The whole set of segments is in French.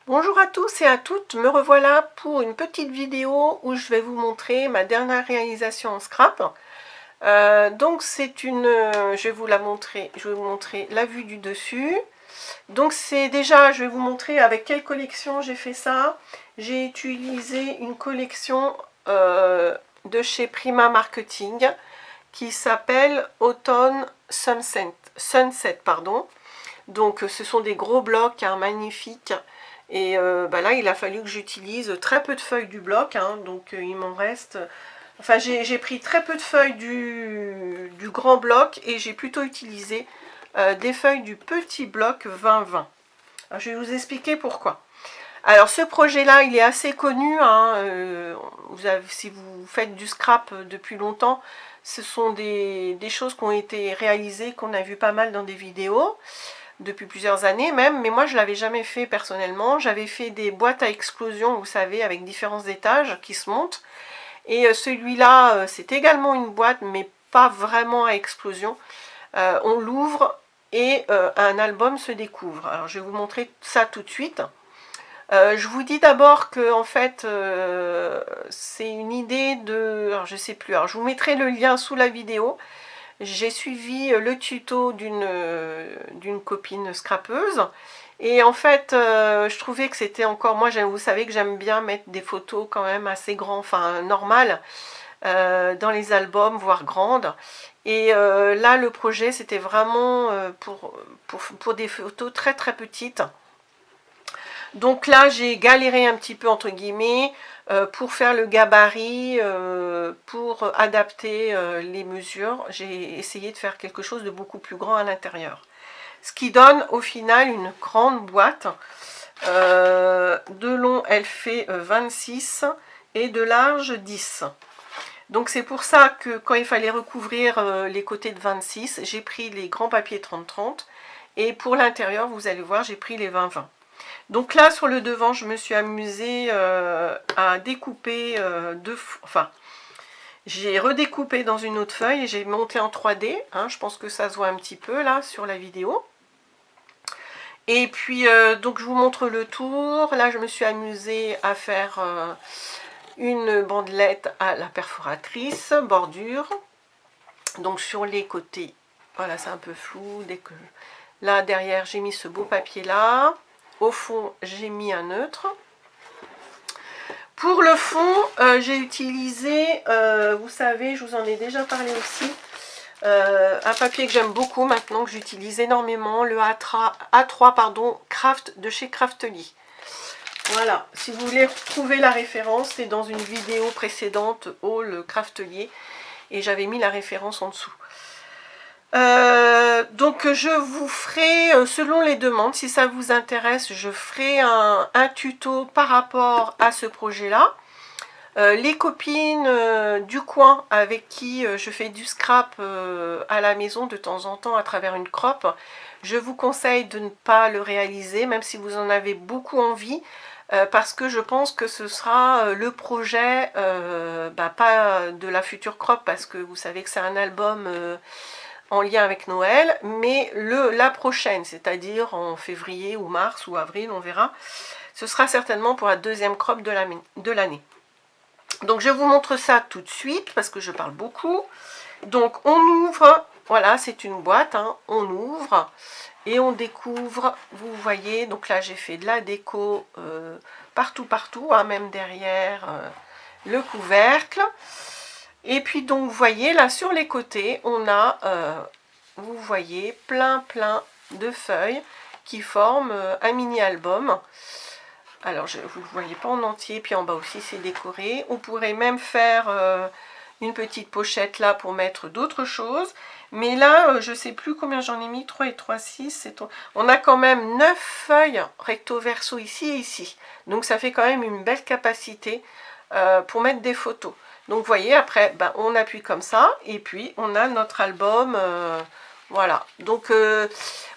Bonjour à tous et à toutes, me revoilà pour une petite vidéo où je vais vous montrer ma dernière réalisation en scrap. Donc c'est une, je vais vous la montrer, je vais vous montrer la vue du dessus. Donc c'est déjà, je vais vous montrer avec quelle collection j'ai fait ça. J'ai utilisé une collection de chez Prima Marketing qui s'appelle Autumn Sunset, pardon. Donc ce sont des gros blocs hein, magnifiques. Et là, il a fallu que j'utilise très peu de feuilles du bloc. Hein, donc il m'en reste... Enfin, j'ai pris très peu de feuilles du grand bloc et j'ai plutôt utilisé des feuilles du petit bloc 20-20. Alors, je vais vous expliquer pourquoi. Alors ce projet-là, il est assez connu. Hein, si vous faites du scrap depuis longtemps, ce sont des choses qui ont été réalisées, qu'on a vu pas mal dans des vidéos depuis plusieurs années même, mais moi je l'avais jamais fait personnellement. J'avais fait des boîtes à explosion, vous savez, avec différents étages qui se montent. Et celui-là, c'est également une boîte, mais pas vraiment à explosion. On l'ouvre et un album se découvre. Alors je vais vous montrer ça tout de suite. Je vous dis d'abord que en fait c'est une idée de... Alors je sais plus, alors je vous mettrai le lien sous la vidéo. J'ai suivi le tuto d'une copine scrapeuse et en fait je trouvais que c'était encore, moi vous savez que j'aime bien mettre des photos quand même assez grandes, enfin normales dans les albums, voire grandes. Et là le projet c'était vraiment pour des photos très très petites. Donc là j'ai galéré un petit peu entre guillemets pour faire le gabarit, pour adapter les mesures. J'ai essayé de faire quelque chose de beaucoup plus grand à l'intérieur. Ce qui donne au final une grande boîte. De long elle fait 26 et de large 10. Donc c'est pour ça que quand il fallait recouvrir les côtés de 26, j'ai pris les grands papiers 30-30. Et pour l'intérieur, vous allez voir, j'ai pris les 20-20. Donc là, sur le devant, je me suis amusée à découper enfin, j'ai redécoupé dans une autre feuille et j'ai monté en 3D. Hein, je pense que ça se voit un petit peu là sur la vidéo. Et puis, donc je vous montre le tour. Là, je me suis amusée à faire une bandelette à la perforatrice, bordure. Donc sur les côtés, voilà, c'est un peu flou. Dès que là, derrière, j'ai mis ce beau papier là. Au fond, j'ai mis un neutre. Pour le fond, j'ai utilisé, vous savez, je vous en ai déjà parlé aussi, un papier que j'aime beaucoup maintenant, que j'utilise énormément, le A3 pardon, Craft de chez Craftly. Voilà, si vous voulez retrouver la référence, c'est dans une vidéo précédente, Haul Craftelier, et j'avais mis la référence en dessous. Donc je vous ferai, selon les demandes, si ça vous intéresse, je ferai un tuto par rapport à ce projet-là. Les copines du coin avec qui je fais du scrap à la maison de temps en temps à travers une crop, je vous conseille de ne pas le réaliser, même si vous en avez beaucoup envie, parce que je pense que ce sera le projet, pas de la future crop, parce que vous savez que c'est un album en lien avec Noël, mais la prochaine, c'est-à-dire en février ou mars ou avril, on verra. Ce sera certainement pour la deuxième crop de l'année. Donc je vous montre ça tout de suite, parce que je parle beaucoup. Donc on ouvre, voilà, c'est une boîte, hein, on ouvre et on découvre, vous voyez, donc là j'ai fait de la déco partout, hein, même derrière le couvercle. Et puis donc vous voyez là sur les côtés, on a, vous voyez, plein de feuilles qui forment un mini album. Alors vous ne le voyez pas en entier, puis en bas aussi c'est décoré. On pourrait même faire une petite pochette là pour mettre d'autres choses. Mais là, je ne sais plus combien j'en ai mis, 3 et 3, 6. On a quand même 9 feuilles recto verso ici et ici. Donc ça fait quand même une belle capacité pour mettre des photos. Donc vous voyez, après, on appuie comme ça, et puis on a notre album, voilà. Donc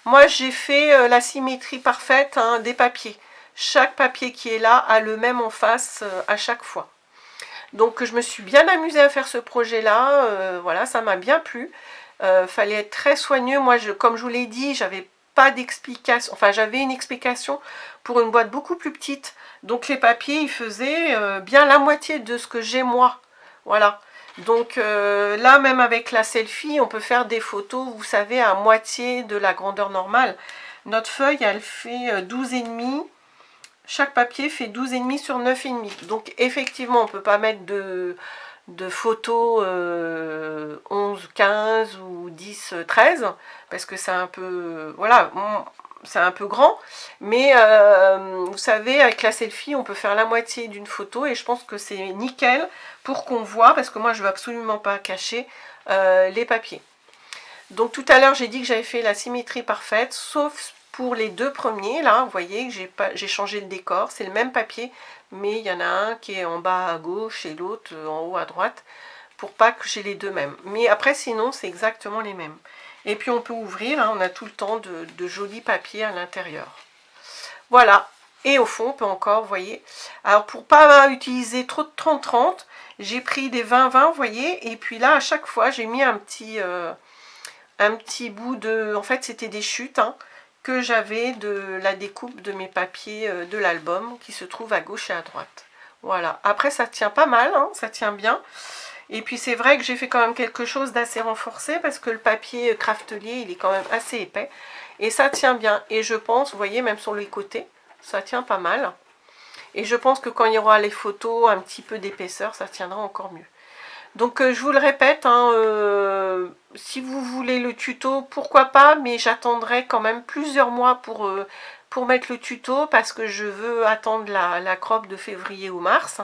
moi j'ai fait la symétrie parfaite hein, des papiers. Chaque papier qui est là a le même en face à chaque fois. Donc je me suis bien amusée à faire ce projet-là, voilà, ça m'a bien plu. Fallait être très soigneux. Moi, comme je vous l'ai dit, j'avais pas d'explication, enfin j'avais une explication pour une boîte beaucoup plus petite. Donc les papiers, ils faisaient bien la moitié de ce que j'ai moi. Voilà. Donc là, même avec la selfie, on peut faire des photos, vous savez, à moitié de la grandeur normale. Notre feuille, elle fait 12,5. Chaque papier fait 12,5 sur 9,5. Donc effectivement, on ne peut pas mettre de photos 11, 15 ou 10, 13, parce que c'est un peu, voilà, c'est un peu grand, mais vous savez, avec la selfie, on peut faire la moitié d'une photo, et je pense que c'est nickel pour qu'on voit, parce que moi, je ne veux absolument pas cacher les papiers. Donc tout à l'heure, j'ai dit que j'avais fait la symétrie parfaite, sauf pour les deux premiers, là, vous voyez que j'ai changé le décor, c'est le même papier, mais il y en a un qui est en bas à gauche et l'autre en haut à droite, pour pas que j'ai les deux mêmes. Mais après, sinon, c'est exactement les mêmes. Et puis on peut ouvrir, hein, on a tout le temps de jolis papiers à l'intérieur. Voilà. Et au fond, on peut encore, vous voyez. Alors pour pas utiliser trop de 30-30, j'ai pris des 20-20, vous voyez. Et puis là, à chaque fois, j'ai mis un petit bout de... En fait, c'était des chutes, hein, que j'avais de la découpe de mes papiers de l'album, qui se trouve à gauche et à droite. Voilà. Après, ça tient pas mal, hein, ça tient bien. Et puis c'est vrai que j'ai fait quand même quelque chose d'assez renforcé, parce que le papier craftelier, il est quand même assez épais. Et ça tient bien. Et je pense, vous voyez, même sur les côtés, ça tient pas mal. Et je pense que quand il y aura les photos, un petit peu d'épaisseur, ça tiendra encore mieux. Donc je vous le répète, hein, si vous voulez le tuto, pourquoi pas, mais j'attendrai quand même plusieurs mois pour mettre le tuto, parce que je veux attendre la crop de février ou mars.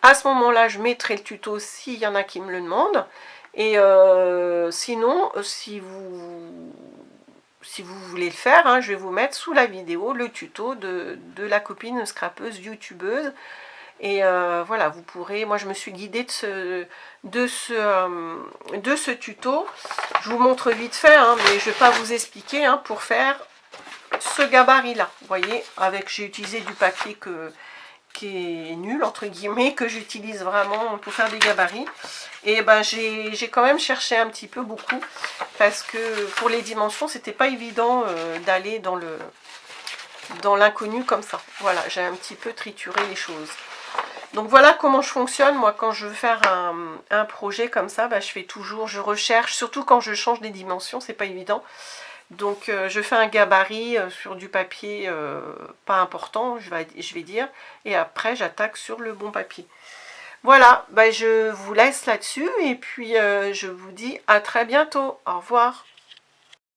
À ce moment-là, je mettrai le tuto s'il y en a qui me le demandent. Et sinon, si vous voulez le faire, hein, je vais vous mettre sous la vidéo le tuto de la copine scrapeuse youtubeuse. Et voilà, vous pourrez, moi je me suis guidée de ce tuto. Je vous montre vite fait, hein, mais je ne vais pas vous expliquer, hein, pour faire ce gabarit-là. Vous voyez, j'ai utilisé du papier qui est nul, entre guillemets, que j'utilise vraiment pour faire des gabarits. Et ben j'ai quand même cherché un petit peu beaucoup, parce que pour les dimensions, c'était pas évident d'aller dans l'inconnu comme ça. Voilà, j'ai un petit peu trituré les choses. Donc voilà comment je fonctionne, moi, quand je veux faire un projet comme ça, bah, je recherche, surtout quand je change des dimensions, c'est pas évident. Donc je fais un gabarit sur du papier pas important, je vais dire, et après j'attaque sur le bon papier. Voilà, bah, je vous laisse là-dessus, et puis je vous dis à très bientôt. Au revoir.